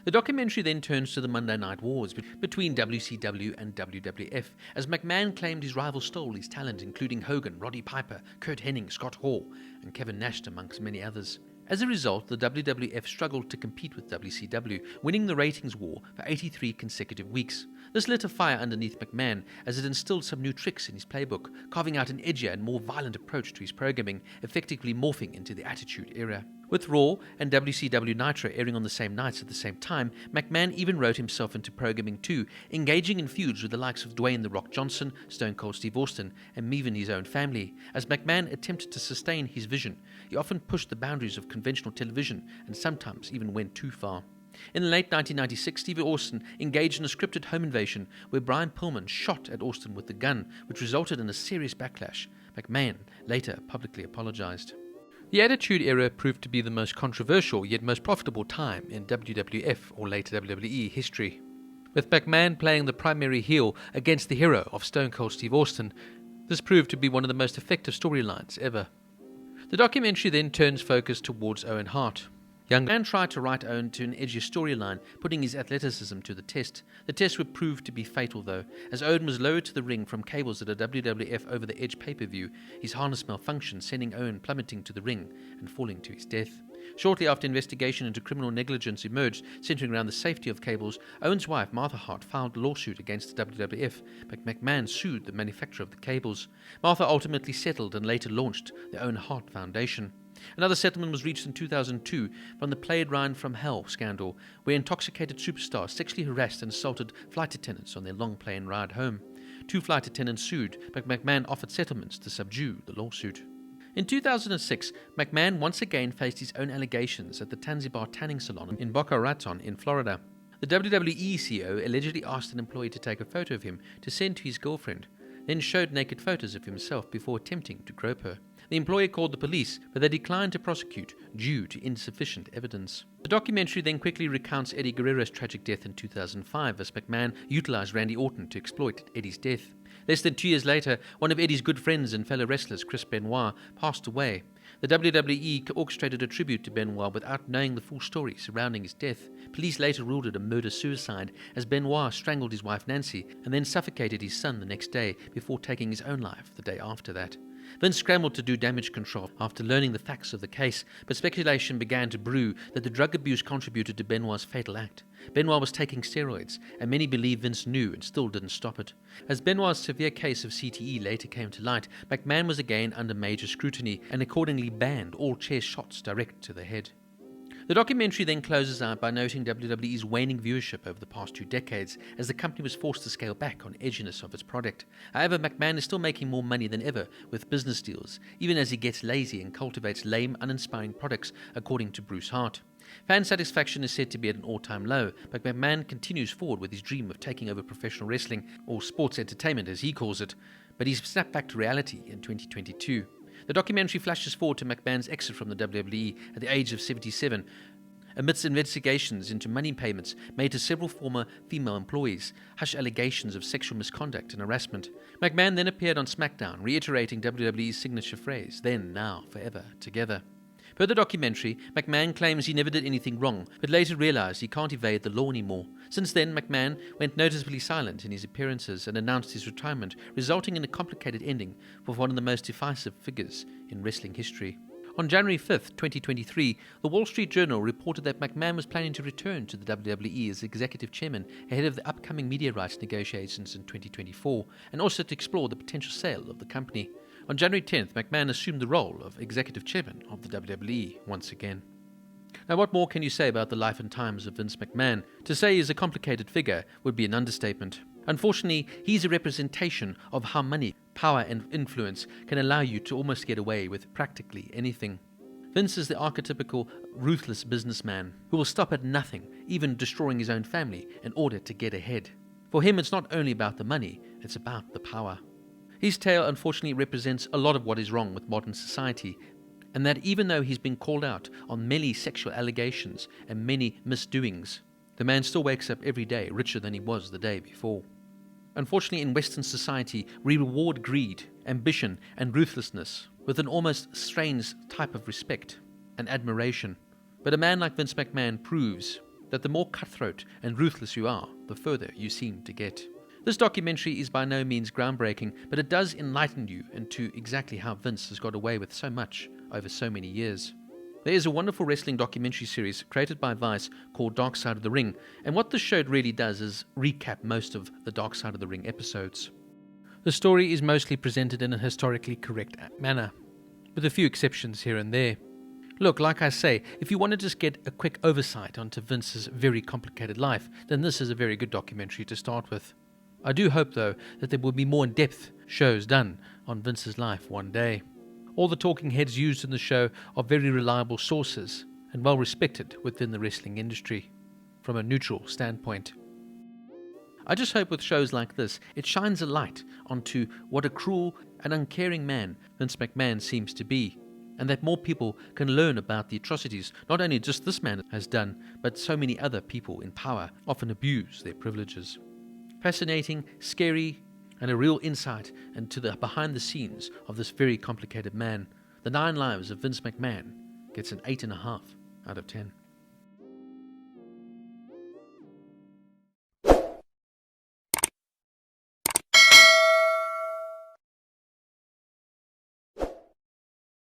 The documentary then turns to the Monday Night Wars between WCW and WWF, as McMahon claimed his rival stole his talent, including Hogan, Roddy Piper, Curt Hennig, Scott Hall, and Kevin Nash, amongst many others. As a result, the WWF struggled to compete with WCW, winning the ratings war for 83 consecutive weeks. This lit a fire underneath McMahon, as it instilled some new tricks in his playbook, carving out an edgier and more violent approach to his programming, effectively morphing into the Attitude Era. With Raw and WCW Nitro airing on the same nights at the same time, McMahon even wrote himself into programming too, engaging in feuds with the likes of Dwayne "The Rock" Johnson, Stone Cold Steve Austin, and even his own family. As McMahon attempted to sustain his vision, he often pushed the boundaries of conventional television and sometimes even went too far. In late 1996, Steve Austin engaged in a scripted home invasion where Brian Pillman shot at Austin with a gun, which resulted in a serious backlash. McMahon later publicly apologized. The Attitude Era proved to be the most controversial yet most profitable time in WWF, or later WWE, history. With McMahon playing the primary heel against the hero of Stone Cold Steve Austin, this proved to be one of the most effective storylines ever. The documentary then turns focus towards Owen Hart. Young McMahon tried to write Owen to an edgier storyline, putting his athleticism to the test. The test would prove to be fatal though, as Owen was lowered to the ring from cables at a WWF Over the Edge pay-per-view, his harness malfunctioned, sending Owen plummeting to the ring and falling to his death. Shortly after investigation into criminal negligence emerged, centering around the safety of cables, Owen's wife, Martha Hart, filed a lawsuit against the WWF, but McMahon sued the manufacturer of the cables. Martha ultimately settled and later launched the Owen Hart Foundation. Another settlement was reached in 2002 from the Played Ryan from Hell scandal, where intoxicated superstars sexually harassed and assaulted flight attendants on their long plane ride home. 2 flight attendants sued, but McMahon offered settlements to subdue the lawsuit. In 2006, McMahon once again faced his own allegations at the Tanzibar Tanning Salon in Boca Raton in Florida. The WWE CEO allegedly asked an employee to take a photo of him to send to his girlfriend, then showed naked photos of himself before attempting to grope her. The employer called the police, but they declined to prosecute due to insufficient evidence. The documentary then quickly recounts Eddie Guerrero's tragic death in 2005, as McMahon utilized Randy Orton to exploit Eddie's death. Less than 2 years later, one of Eddie's good friends and fellow wrestlers, Chris Benoit, passed away. The WWE orchestrated a tribute to Benoit without knowing the full story surrounding his death. Police later ruled it a murder-suicide, as Benoit strangled his wife Nancy and then suffocated his son the next day before taking his own life the day after that. Vince scrambled to do damage control after learning the facts of the case, but speculation began to brew that the drug abuse contributed to Benoit's fatal act. Benoit was taking steroids, and many believe Vince knew and still didn't stop it. As Benoit's severe case of CTE later came to light, McMahon was again under major scrutiny and accordingly banned all chair shots direct to the head. The documentary then closes out by noting WWE's waning viewership over the past 2 decades, as the company was forced to scale back on edginess of its product. However, McMahon is still making more money than ever with business deals, even as he gets lazy and cultivates lame, uninspiring products, according to Bruce Hart. Fan satisfaction is said to be at an all-time low, but McMahon continues forward with his dream of taking over professional wrestling, or sports entertainment as he calls it, but he's snapped back to reality in 2022. The documentary flashes forward to McMahon's exit from the WWE at the age of 77, amidst investigations into money payments made to several former female employees, hush allegations of sexual misconduct and harassment. McMahon then appeared on SmackDown, reiterating WWE's signature phrase, "Then, now, forever, together." Per the documentary, McMahon claims he never did anything wrong, but later realized he can't evade the law anymore. Since then, McMahon went noticeably silent in his appearances and announced his retirement, resulting in a complicated ending for one of the most divisive figures in wrestling history. On January 5th, 2023, the Wall Street Journal reported that McMahon was planning to return to the WWE as executive chairman ahead of the upcoming media rights negotiations in 2024, and also to explore the potential sale of the company. On January 10th, McMahon assumed the role of executive chairman of the WWE once again. Now, what more can you say about the life and times of Vince McMahon? To say he's a complicated figure would be an understatement. Unfortunately, he's a representation of how money, power and influence can allow you to almost get away with practically anything. Vince is the archetypical ruthless businessman who will stop at nothing, even destroying his own family, in order to get ahead. For him, it's not only about the money, it's about the power. His tale unfortunately represents a lot of what is wrong with modern society, and that even though he's been called out on many sexual allegations and many misdoings, the man still wakes up every day richer than he was the day before. Unfortunately, in Western society, we reward greed, ambition, and ruthlessness with an almost strange type of respect and admiration. But a man like Vince McMahon proves that the more cutthroat and ruthless you are, the further you seem to get. This documentary is by no means groundbreaking, but it does enlighten you into exactly how Vince has got away with so much over so many years. There is a wonderful wrestling documentary series created by Vice called Dark Side of the Ring, and what this show really does is recap most of the Dark Side of the Ring episodes. The story is mostly presented in a historically correct manner, with a few exceptions here and there. Look, like I say, if you want to just get a quick oversight onto Vince's very complicated life, then this is a very good documentary to start with. I do hope, though, that there will be more in-depth shows done on Vince's life one day. All the talking heads used in the show are very reliable sources and well respected within the wrestling industry from a neutral standpoint. I just hope with shows like this, it shines a light onto what a cruel and uncaring man Vince McMahon seems to be, and that more people can learn about the atrocities not only just this man has done, but so many other people in power often abuse their privileges. Fascinating, scary, and a real insight into the behind the scenes of this very complicated man. The 9 Lives of Vince McMahon gets an 8.5 out of 10.